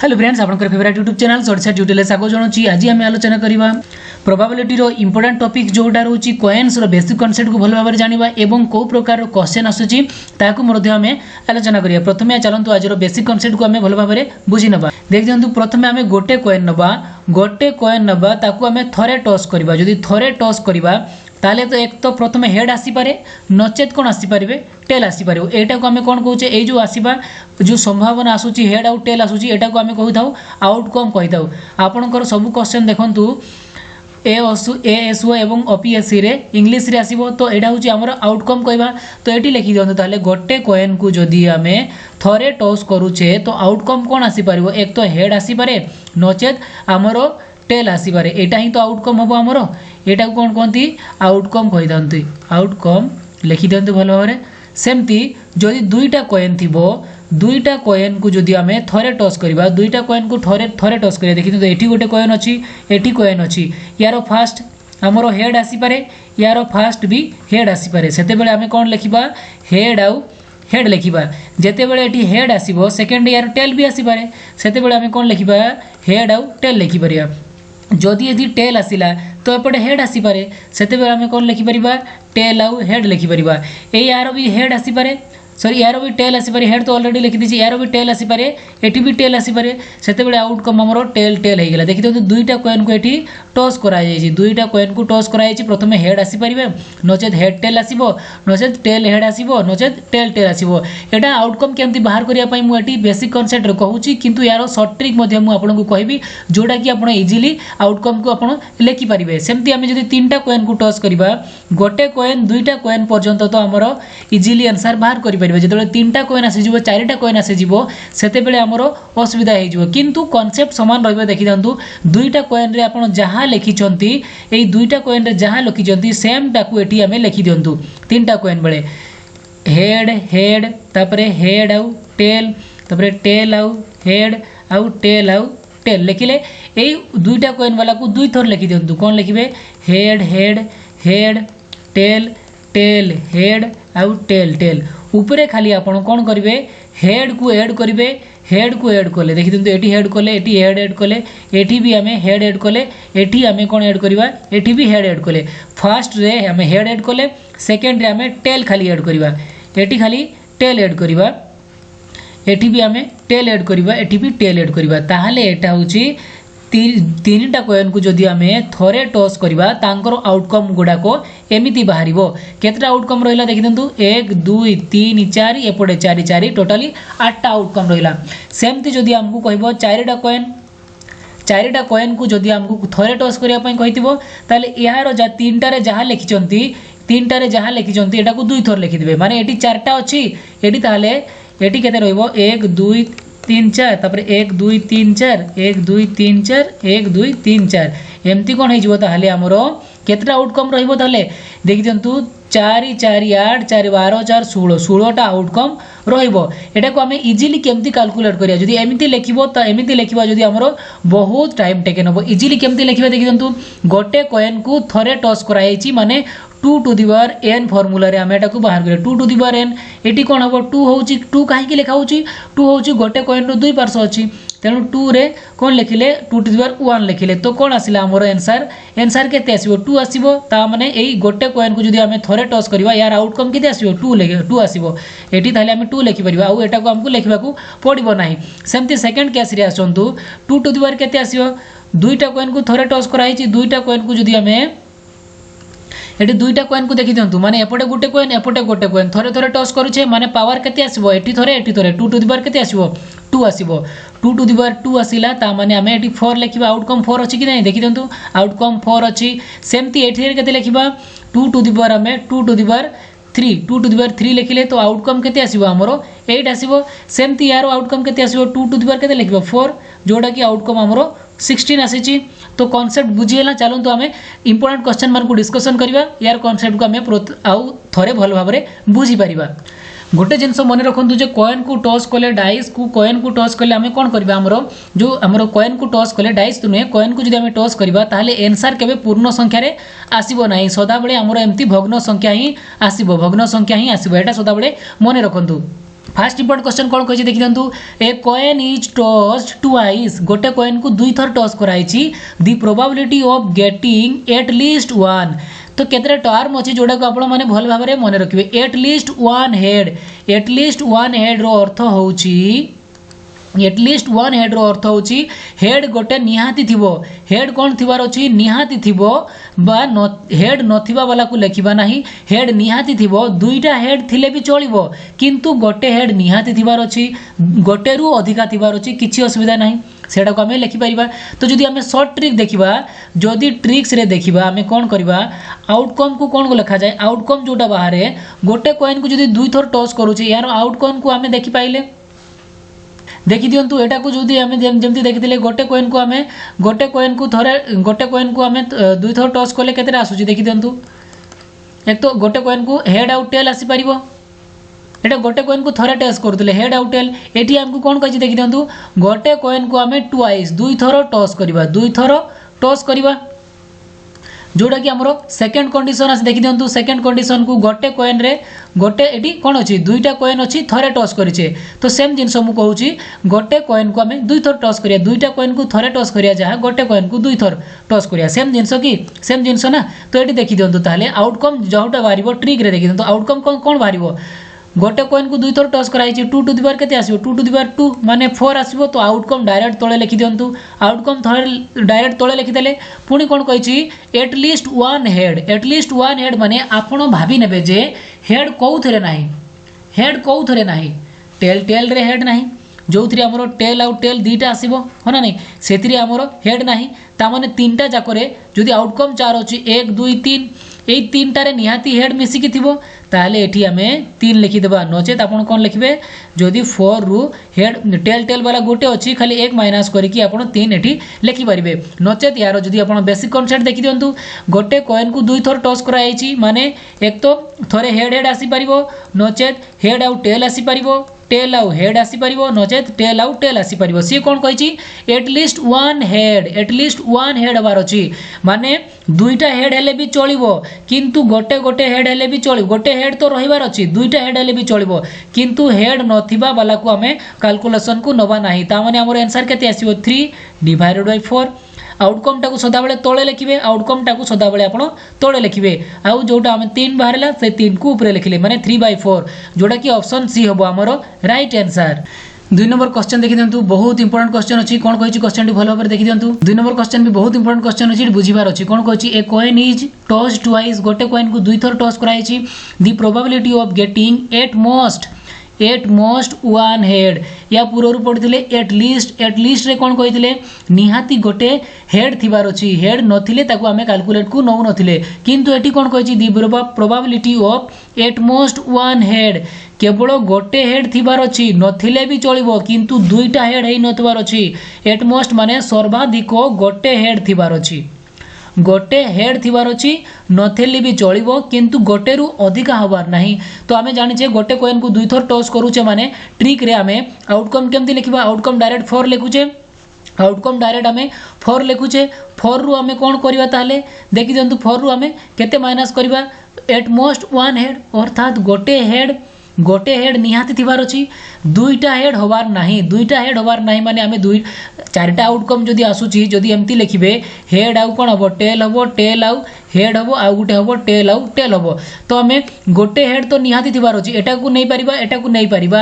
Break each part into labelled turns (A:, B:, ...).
A: Hello friends, आपनकर favourite YouTube channel सॉर्टस tutorial स्वागत जणाउछि। आज आम आलोचना करबा प्रोबेबिलिटी रो इंपोर्टेंट टॉपिक जोटा रहउछि कॉइन्स रो बेसिक कांसेप्ट को भल भाबरे जानिबा एवं को प्रकार रो क्वेश्चन आसुछि ताकू मध्ये आमे आलोचना करिया। प्रथमे चलंतु आज रो बेसिक कांसेप्ट को आमे भल भाबरे बुझि नबा। देख दियंतु प्रथमे आमे गोटे कॉइन नबा ताकू आमे थरे टॉस करबा। जदि थरे टॉस करबा ताले तो एक तो प्रथमे हेड आसी पारे नचेत कोन आसी पारिबे टेल आसी पारिबो। एटा को हमें कोन कहूचे ए जो आसीबा जो संभावना आसुची हेड आउ टेल आसुची एटा को हमें कहिथाउ आउटकम कहिथाउ। आपनकर सब क्वेश्चन देखंतु एएसओ एवं ओपीएससी रे इंग्लिश रे आसीबो तो एटा होची हमर आउटकम कहबा। तो एटी लिखि दियंतु ताले गोटे कॉइन को जदी हमें थरे टॉस करूचे तो आउटकम कोन आसी पारिबो। एक तो हेड आसी पारे नचेत हमरो टेल आसी पारे। एटा ही तो आउटकम हबो हमरो। एटा कोन कोंती आउटकम कहि दंती। आउटकम लिखि दियंतु भलो भाबरे। सेमती जदि दुईटा कॉइन थिबो दुईटा कॉइन को जदि हमें थरे टॉस करबा दुईटा कॉइन को थरे टॉस करिया। देखि तो एठी गोटे कॉइन अछि एठी कॉइन अछि। यारो फर्स्ट हमरो हेड आसी पारे यारो फर्स्ट भी हेड आसी पारे। सेते बेले हमें कोन लिखिबा हेड आउ हेड लिखिबा। जेते बेले एठी हेड आसीबो सेकंड यार टेल भी आसी पारे। सेते बेले हमें कोन लिखिबा हेड आउ टेल लिखि परिया। जदि यदि टेल आसिला तो एपटे हेड आसी पारे। सेते बेले हमें कोन लिखि परिबा टेल आउ हेड लिखि परिबा। ए यारो भी हेड आसी पारे सॉरी यारो भी टेल आसी पारे। हेड तो ऑलरेडी लिखि दिछि यारो भी टेल आसी पारे एठी भी टेल आसी पारे। सेते बेले आउटकम हमरो टेल टेल हे गेला। देखि तो दुईटा कॉइन को एठी टॉस करा जायछि। दुईटा कॉइन को टॉस करा जायछि। प्रथमे हेड आसी परिबे नचेत हेड टेल आसीबो नचेत टेल हेड आसीबो नचेत टेल टेल आसीबो। एटा आउटकम केमति बाहर करिया पई मु एठी बेसिक कांसेप्ट कहूछि किंतु यारो शॉर्ट ट्रिक मध्ये मु आपन को कहबी जोडा कि आपण इजीली आउटकम को आपण लेखि परिबे। सेमति हमें जदि तीनटा कॉइन को टॉस करिबा गोटे कॉइन दुईटा कॉइन पर्यंत तो हमरो इजीली आंसर बाहर करि परिबे। जेतबे तीनटा कॉइन आसी जिवो चारिटा कॉइन आसी जिवो सेते बेले हमरो असुविधा हे जिवो। किंतु कांसेप्ट समान रहबे। देखि दंतु दुईटा कॉइन रे आपण जहां लिखिचंती एई दुईटा कॉइन रे जहां लिखिचंती सेम टाकू एठी हमें लिखि दियंतु। तीनटा कॉइन बेले हेड हेड तापरे हेड आउ टेल तापरे टेल आउ हेड आउ टेल लिखिले एई दुईटा कॉइन वाला को दुई थर लिखि दियंतु। कोन लिखिबे head head head tail tail head आउ टेल टेल। ऊपरे खाली आपण कोन करिवे हेड को ऐड करिवे। हेड को ऐड कले देखि दियंतु एठी हेड कले एठी हेड ऐड कले एठी भी हमें हेड ऐड कले एठी हमें कोन ऐड करिवा एठी भी हेड ऐड कले। फर्स्ट रे हमें हेड ऐड कले सेकंड रे हमें टेल खाली ऐड करिवा। एठी खाली टेल ऐड करिवा एठी भी हमें टेल ऐड करिवा एठी भी टेल ऐड करिवा। ताहाले एटा होची तीनटा कॉइन को जदि हमें थरे टॉस करबा तांकर आउटकम गुडा को एमिति बाहरिबो। केतटा आउटकम रहिला देखि दंतु 1 2 3 4 एपटे 4 4 टोटली 8टा आउटकम रहिला। सेमति जदि हमकु कहबो चारिटा कॉइन को जदि हमकु थरे टॉस करिया पई कहितिबो ताले यार जा तीनटा रे जहां लिखिचंती एटा को दुई थर लिखि दिबे। माने एटी चारटा अछि एटी ताले एटी केते रहइबो 1 2 3 4 तापर 1 2 3 4 1 2 3 4 1 2 3 4 एमती कोन हे जिवो। ताले हमरो केतटा आउटकम रहइबो ताले देखि जंतु 4 4 8 4 12 4 16 16टा आउटकम रहइबो। एटा को हमें इजीली केमती कैलकुलेट करिया। जदि एमिति लेखिबो त एमिति लेखिबा जदि हमरो बहुत टाइम टेकन होबो। इजीली केमती लेखिबा देखि जंतु गोटे कॉइन को थरे टॉस कराइछि माने 2 to the power n formula रे हमें एटा को बाहर करिया। 2 टू द पावर n एटी कोन हबो 2 होउची 2 काहे कि लेखा होउची 2 होउची गोटे कॉइन रो दुई पार्श्व अछि तेनु 2 रे कोन लिखिले 2 टू द पावर 1 लिखिले तो कोन आसिला हमर आंसर केते आसीबो 2 आसीबो। ता माने एई गोटे कॉइन को जदि हमें थरे टॉस करबा यार आउटकम केते आसीबो 2 आसीबो। एटी ताले हमें 2 लिखि परिबा आ एटा को हमकु लेखिबा को पड़िबो नाही। सेमति सेकंड केस रे आसंतु 2 टू द पावर केते आसीबो दुईटा कॉइन को थरे टॉस कराइछि। दुईटा कॉइन को जदि हमें एटी दुईटा कॉइन को देखि दियंतु माने एपटे गोटे कॉइन थरे थरे टॉस करूछे माने पावर केते आसीबो एटी थरे 2 टू द पावर केते आसीबो 2 आसीबो। 2 टू द पावर 2 आसीला ता माने हमें एटी 4 लेखिबा। आउटकम 4 अछि कि नै देखि दियंतु आउटकम 4 अछि। सेमति एठी केते लेखिबा 2 टू द पावर हमें 2 to the power 3 2 to the power 3 लिखिले तो आउटकम केते आसीबो हमरो 8 आसीबो। सेमति यारो आउटकम केते आसीबो 2 टू द पावर केते लिखिबो 4 जोडा कि आउटकम हमरो 16 आसीची। तो कांसेप्ट बुझिएला चलंतु हमें इंपोर्टेंट क्वेश्चन मान को डिस्कशन करबा। यार कांसेप्ट को हमें आउ थरे भल भाबरे बुझी परिबा। गोटे जिनस मन रखु जे कॉइन को टॉस कले डाइस को कॉइन को टॉस कले हमें कोन करबा हमरो जो हमरो कॉइन को टॉस कले डाइस तुने कॉइन को जदि हमें टॉस करबा ताले आंसर केबे पूर्ण संख्या रे आसीबो नाही। सदा बेले हमरो एम्ति भग्न संख्या ही आसीबो एटा सदा बेले मन रखंतु। फास्ट इंपोर्टेंट क्वेश्चन कौन कही देखी दिंतु a coin is tossed twice गोटे कॉइन को दुई थर टॉस कराई दी probability of getting at least one तो केतरे टर्म अच्छी जोड़ा को आपण माने भल भाव में मन रखिए एटलिस्ट वन हेड रो अर्थ होउची एटलिस्ट वन हेड रो अर्थ होउची हेड गोटे निहाती थिबो हेड कौन थिबार अछि निहाती थिबो बा हेड नथिबा वाला को लेखिबा नाही हेड निहाती थिबो दुईटा हेड थिले भी चलिबो किंतु गोटे हेड निहाती थिबार अछि गोटे रु अधिका थिबार अछि किछि असुविधा नाही सेटा को हमें लिखि परिबा तो जदि हमें शॉर्ट ट्रिक देखिबा जदि ट्रिक्स रे देखिबा हमें कोन करबा आउटकम को कोन को लिखा जाय आउटकम जोटा बाहर गोटे कॉइन को जदि दुई थर टॉस करूची यार आउटकम को हमें देखि पाइले देखी दिंतु एटा को जदि हमें जेमती देखिथिले गोटे कॉइन को हमें दुई थर टॉस कले केतेटा आसुची देखि दिंतु एक तो गोटे कॉइन को हेड आउट टेल आसी परिबो एटा गोटे कॉइन को थरे टॉस करथिले हेड आउट टेल एठी हमको कोन कहि देखि दिंतु गोटे कॉइन को हमें ट्वाइस दुई थर टॉस करबा जोड़ा कि हमरो सेकंड कंडीशन आसे देखि दिंतु सेकंड कंडीशन को गोटे कॉइन रे गोटे एटी कोन अछि दुईटा कॉइन अछि थरे टॉस करिचे तो सेम जिंस मु कहूची गोटे कॉइन को हमें दुई थर टॉस करिया दुईटा कॉइन को थरे टॉस करिया जहा गोटे कॉइन को दुई थर टॉस करिया सेम जिंस ना तो एटी देखि दिंतु ताले आउटकम जोटा बारिबो ट्रिक रे देखि दिंतु आउटकम कोन बारिबो गोटे कॉइन को दुई थर टॉस कराई 2 टू द पावर केते आसीबो 2 टू द पावर 2 माने 4 आसीबो तो आउटकम डायरेक्ट तळे लिखि दियंतु आउटकम थळे डायरेक्ट तळे लिखि देले पुनी कोन कहिछि एटलिस्ट वन हेड माने आपण भाबी नेबे जे हेड कोउथरे नाही टेल रे हेड नाही जोथि हमरो टेल आउट टेल दीटा आसीबो हो ना नहीं सेथिरे हमरो हेड नाही ता माने तीनटा जाकरे जदि आउटकम 4 अछि 1 2 3 ए तीनटा रे निहाती हेड मिसी कि थिबो ताले एठी हमें 3 लिखि देबा नचेत आपण कोन लिखबे जदि 4 रु हेड टेल वाला गोटे अछि खाली 1 माइनस करी कि आपण 3 एठी लिखि परिबे नचेत यार जदि आपण बेसिक कांसेप्ट देखि दियंतु गोटे कॉइन को दुई थर टॉस करा आइछि माने एक तो थरे हेड आसी परिबो नचेत हेड आउ टेल आसी परिबो टेल आउ हेड आसी परिबो नचेत टेल आउ टेल आसी परिबो सी कोन कहिछि एटलिस्ट वन हेड हबार अछि माने दुईटा हेड हेले भी चलिबो किंतु गोटे हेड हेले भी चलिबो गोटे हेड तो रहिबार अछि दुईटा हेड हेले भी चलिबो किंतु हेड नथिबा वाला को हमें कैलकुलेशन को नबा नाही ता माने हमर आंसर केते आसीबो 3/4 आउटकम टाको सदा बेले तळे लिखिबे आउटकम टाको सदा बेले आपण तळे लिखिबे आउ जोटा हम 3 बाहरला से 3 को ऊपर लिखिले माने 3/4 जोटा कि ऑप्शन सी हबो हमरो राइट आंसर 2 नंबर क्वेश्चन देखि दियंतु बहुत इंपोर्टेंट क्वेश्चन अछि कोन कहिछि क्वेश्चन टी भलो भाबरे देखि दियंतु 2 नंबर क्वेश्चन भी बहुत इंपोर्टेंट क्वेश्चन अछि बुझिबार अछि कोन कहिछि a coin is tossed twice गोटे कॉइन को दुई थर टॉस कराइछि the probability of getting at most one head या पूर्व पढ़िथिले एटलिस्ट रे कोन कहिथिले निहाती गोटे हेड थिबार अछि हेड नथिले ताको हमें कैलकुलेट को नौ नथिले किंतु एटी कोन कहिछि the probability of at most one head केवल गोटे हेड थिबार अछि नथिले भी चलिबो किंतु दुईटा हेड हेई नथिबार अछि एट मोस्ट माने सर्वाधिक गोटे हेड थिबार अछि गोटे हेड थिबार अछि नथेली भी चलिबो किंतु गोटे रु अधिका हबार नाही तो हमें जानिछे गोटे कॉइन को दुई थर टॉस करूचे माने ट्रिक रे हमें आउटकम केमती लिखिबा आउटकम डायरेक्ट 4 लिखुचे आउटकम डायरेक्ट हमें 4 लिखुचे 4 रु हमें कोन करबा ताले देखि जंतु 4 रु हमें केते माइनस करबा एट मोस्ट वन हेड अर्थात गोटे हेड निहाती थिबार अछि दुईटा हेड हबार नाही माने हमें दुई चारटा आउटकम जदि आसुची जदि एमती लिखिबे हेड आउ कोन हबो टेल आउ हेड हबो आउ गुटे हबो टेल हबो तो हमें गोटे हेड तो निहाती थिबार अछि एटा को नै परिबा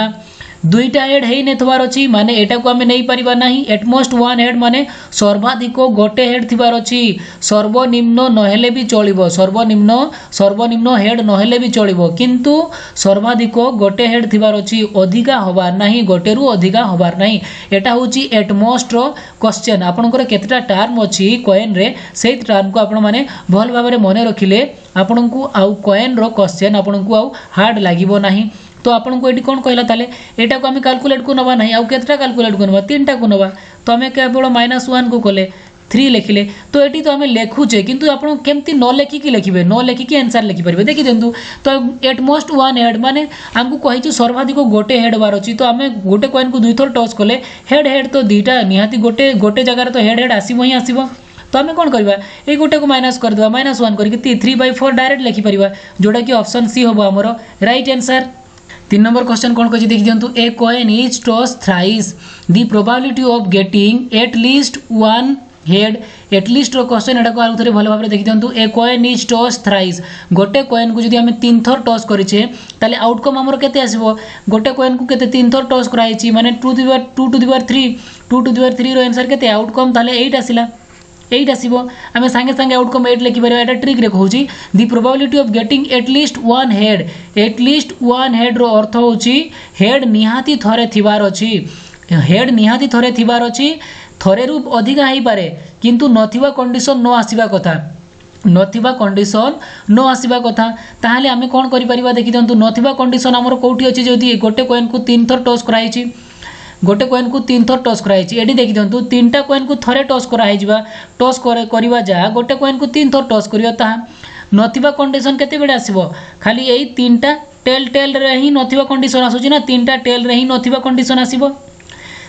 A: दुईटा हेड हेई नेथबार अछि माने एटा को हमें नै परिबा नाही एटमोस्ट वन हेड माने सर्वाधिक गोटे हेड थिबार अछि सर्वनिम्न नहेले भी चलिबो सर्वनिम्न हेड नहेले भी चलिबो किंतु सर्वाधिक गोटे हेड थिबार अछि अधिका हबार नाही गोटे रु अधिका हबार नाही एटा होची एटमोस्ट रो क्वेश्चन आपनकर केतटा टर्म अछि कॉइन रे सेही टर्म को आपण माने भल भाबरे मने रखिले आपनकु आउ कॉइन रो क्वेश्चन आपनकु आउ हार्ड लागिबो नाही तो आपन को एटी कोन कहला ताले एटा को हम कैलकुलेट को नबा नहीं आउ केतटा कैलकुलेट को नबा 3टा को नबा तो हमें केवल -1 को कोले 3 लिखिले तो एटी तो हमें लेखुचे किंतु आपन केमती न लेखि कि लिखिबे न लेखि कि आंसर लिखि परबे देखि देंतु तो एट मोस्ट वन हेड माने हमकु कहिछि सर्वाधिक गोटे हेड बार अछि तो हमें गोटे कॉइन को दुई थर टॉस कोले हेड तो दीटा निहाती गोटे जगह तो हेड आसीबो ही आसीबो तो हमें कौन करबा ए गोटे को माइनस कर देबा -1 करके 3/4 डायरेक्ट लिखि परिबा जोटा कि ऑप्शन सी होबो हमरो राइट आंसर तीन नंबर क्वेश्चन कौन कही देखी दिंतु a coin is toss thrice the probability of getting at least one head at least question एटा को आउ थरे भल भाबरे देखि दिंतु a coin is toss thrice गोटे कॉइन को जदि हम तीन थर टॉस करिछे ताले आउटकम हमर केते आसीबो गोटे कॉइन को केते तीन थर टॉस कराइछि माने 2 टू द पावर 3 रो आंसर केते आउटकम ताले 8 आसिला 8 आसीबो आमे संगे संगे आउटकम 8 लिखि परबा एटा ट्रिक रे कहूची the probability of getting at least one head रो अर्थ होची हेड निहाती थरे थिबार अछि हेड निहाती थरे थिबार अछि थरे रु अधिका हेई पारे किंतु नथिबा कंडीशन न आसीबा कथा नथिबा कंडीशन न आसीबा कथा ताहाले आमे कोन करि परिबा देखि दंतु नथिबा कंडीशन हमर कोठी अछि जदि गोटे कॉइन को तीन थर टॉस कराइछि गोटे कॉइन को तीन थर टॉस कराइछि एडी देखि दंतु तीनटा कॉइन को थरे टॉस करा हे जिबा टॉस करबा जा गोटे कॉइन को तीन थर टॉस करियो ता नथिबा कंडीशन केते बेडे आसीबो खाली एई तीनटा टेल रे ही नथिबा कंडीशन आसुछि ना तीनटा टेल रे ही नथिबा कंडीशन आसीबो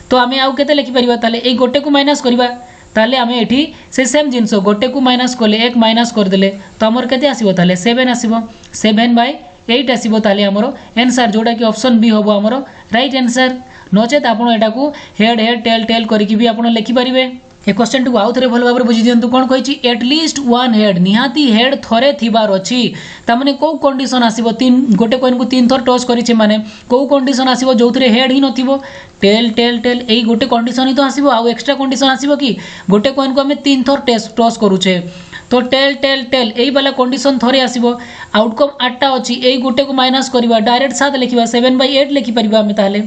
A: तो आमे आउ केते लिखि परिबा ताले एई गोटे को माइनस करबा ताले आमे एठी से सेम जिंस गोटे को माइनस करले एक माइनस कर देले तो हमर केते आसीबो ताले 7 आसीबो 7/8 आसीबो ताले हमरो आंसर जोडा कि ऑप्शन बी होबो हमरो राइट आंसर नचेत आपण एटा को हेड टेल करिकि भी आपण लिखि परिबे ए क्वेश्चन टू आउ थरे भल भाबरे बुझि दियंतु कोन कहिछि एटलिस्ट वन हेड निहाती हेड थरे थिबार अछि ता माने को कंडीशन आसीबो तीन गोटे कॉइन को तीन थर टॉस करिछि माने को कंडीशन आसीबो जोथरे हेड ही नथिबो टेल एई गोटे कंडीशन ही तो आसीबो आ एक्स्ट्रा कंडीशन आसीबो कि गोटे कॉइन को हमें तीन थर टॉस करूछे तो टेल एई वाला कंडीशन थरे आसीबो आउटकम 8टा अछि एई गोटे को माइनस करबा डायरेक्ट 7 लिखिबा 7/8 लिखि परिबा हम ताले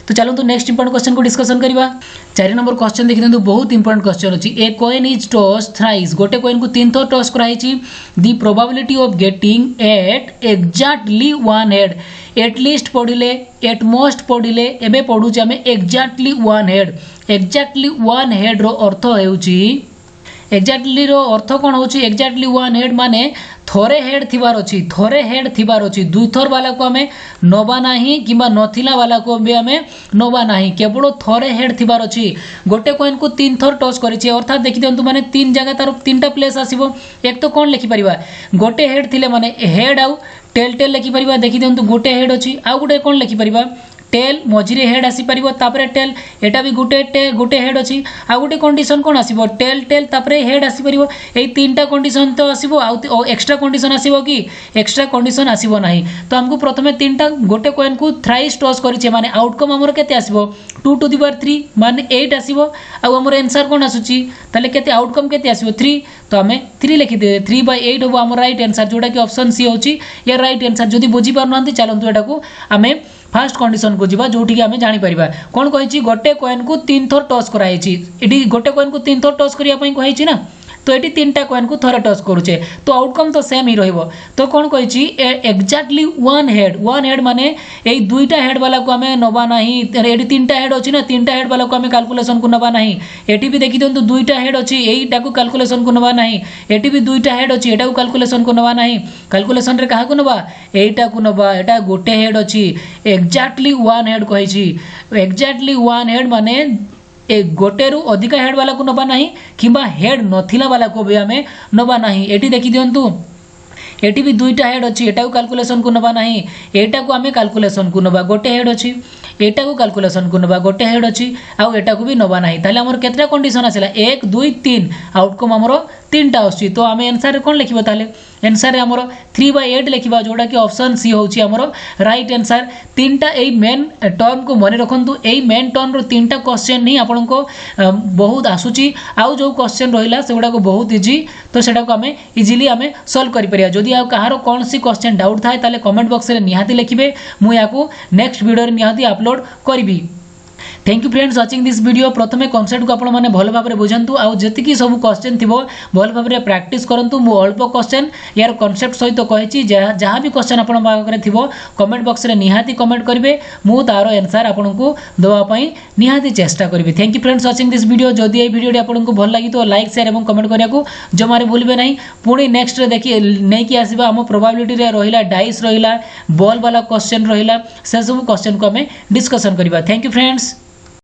A: तो चलो तो नेक्स्ट इंपोर्टेंट क्वेश्चन को डिस्कशन करबा 4 नंबर क्वेश्चन देखि दंतु बहुत इंपोर्टेंट क्वेश्चन अछि a coin is toss thrice गोटे कॉइन को तीन थर टॉस कराइछि the probability of getting at exactly one head at least पढिले एट मोस्ट पढिले एबे पढु जे हम एक्जेक्टली वन हेड रो अर्थ हेउछि एक्जेक्टली रो अर्थ कोन होछि एक्जेक्टली वन हेड माने थोरे हेड थिबार अछि दुई थर वाला को हमें नबा नाही किबा नथिला वाला को भी हमें नबा नाही केवल थोरे हेड थिबार अछि गोटे कॉइन को तीन थर टॉस करिछि अर्थात देखि दंतु माने तीन जगह तार तीनटा प्लेस आसीबो एक तो कोन लिखि परिबा गोटे हेड थिले माने हेड आउ टेल लिखि परिबा देखि दंतु गोटे हेड अछि आ गोटे कोन लिखि परिबा टेल मझिरे हेड आसी परिबो तापरे टेल एटा भी गोटे हेड अछि आ गोटे कंडीशन कोन आसीबो टेल तापरे हेड आसी परिबो एई तीनटा कंडीशन तो आसीबो आ एक्स्ट्रा कंडीशन आसीबो कि एक्स्ट्रा कंडीशन आसीबो नाही तो हमको प्रथमे तीनटा गोटे कॉइन को थ्राइस टॉस करिछे माने आउटकम हमर केते आसीबो 2 टू द पावर 3 माने 8 आसीबो आ हमर आंसर कोन आसुची ताले केते आउटकम केते आसीबो 3 तो हमें 3 लिखि दे 3/8 होबो हमर राइट आंसर जोडा कि ऑप्शन सी होची या राइट आंसर जदी बुझी पारनंती चलंतु एटा को हमें फर्स्ट कंडीशन को जीवा जोठी कि हमें जानि परिबा कोन कहिछि गोटे कॉइन को तीन थर टॉस कराइछि एडी गोटे कॉइन को तीन थर टॉस करिया पई कहिछि ना तो एटी तीनटा कॉइन को थरे टॉस करूचे तो आउटकम तो सेम ही रहइबो तो कोन कहिछि एक्जेक्टली वन हेड माने एई दुईटा हेड वाला को हमें नबा नाही एटी तीनटा हेड अछि ना तीनटा हेड वाला को हमें कैलकुलेशन को नबा नाही एटी भी देखि दंतु दुईटा हेड अछि एईटा को कैलकुलेशन को नबा नाही एटी भी दुईटा हेड अछि एटा को कैलकुलेशन को नबा नाही कैलकुलेशन रे काहा को नबा एईटा को नबा एटा गोटे हेड अछि एक्जेक्टली वन हेड कहिछि एक्जेक्टली वन हेड माने एक गोटे रु अधिका हेड वाला को नबा नाही किबा हेड नथिला वाला को भी हमें नबा नाही एटी देखि दियंतु एटी भी दुईटा हेड अछि एटा को कैलकुलेशन को नबा नाही एटा को हमें कैलकुलेशन को नबा गोटे हेड अछि एटा को कैलकुलेशन को नबा गोटे हेड अछि आ एटा को भी नबा नाही ताले हमर केतरा कंडीशन आसिला 1 2 3 आउटकम हमरो तीनटा आछि तो हमें आंसर कोन लिखिबो ताले आंसर हमरो 3/8 लिखिबा जोडा कि ऑप्शन सी होछि हमरो राइट आंसर तीनटा एई मेन टर्म को मने रखंतु एई मेन टर्म रो तीनटा क्वेश्चन नहीं आपन को बहुत आसुची आउ जो क्वेश्चन रहिला सेगुडा को बहुत इजी तो सेटा को हमें इजीली हमें सॉल्व करि परिया जदी आ कहारो कोन सी क्वेश्चन डाउट थाए ताले कमेंट बॉक्स रे निहाती लिखिबे मु याकू नेक्स्ट वीडियो रे निहाती अपलोड करबी thank you friends watching this video प्रथमे कांसेप्ट को आपण माने भल भाबरे बुझंतु आ जति की सब क्वेश्चन थिबो भल भाबरे प्रैक्टिस करंतु मु अल्प क्वेश्चन यार कांसेप्ट सहित कहिछि जहां भी क्वेश्चन आपण पाखरे थिबो कमेंट बॉक्स रे निहाती कमेंट करिवे मु तारो आंसर आपण को दवा पई निहाती चेष्टा करबी thank you friends watching this video जदी ए वीडियो आपण को भल लागी तो लाइक शेयर एवं कमेंट करिया को जमारे भूलबे नहीं पुणी नेक्स्ट रे देखि नै कि आसीबा हम प्रोबेबिलिटी रे रहिला डाइस रहिला बॉल वाला क्वेश्चन रहिला से सब क्वेश्चन को हमें डिस्कशन करबा थैंक यू फ्रेंड्स।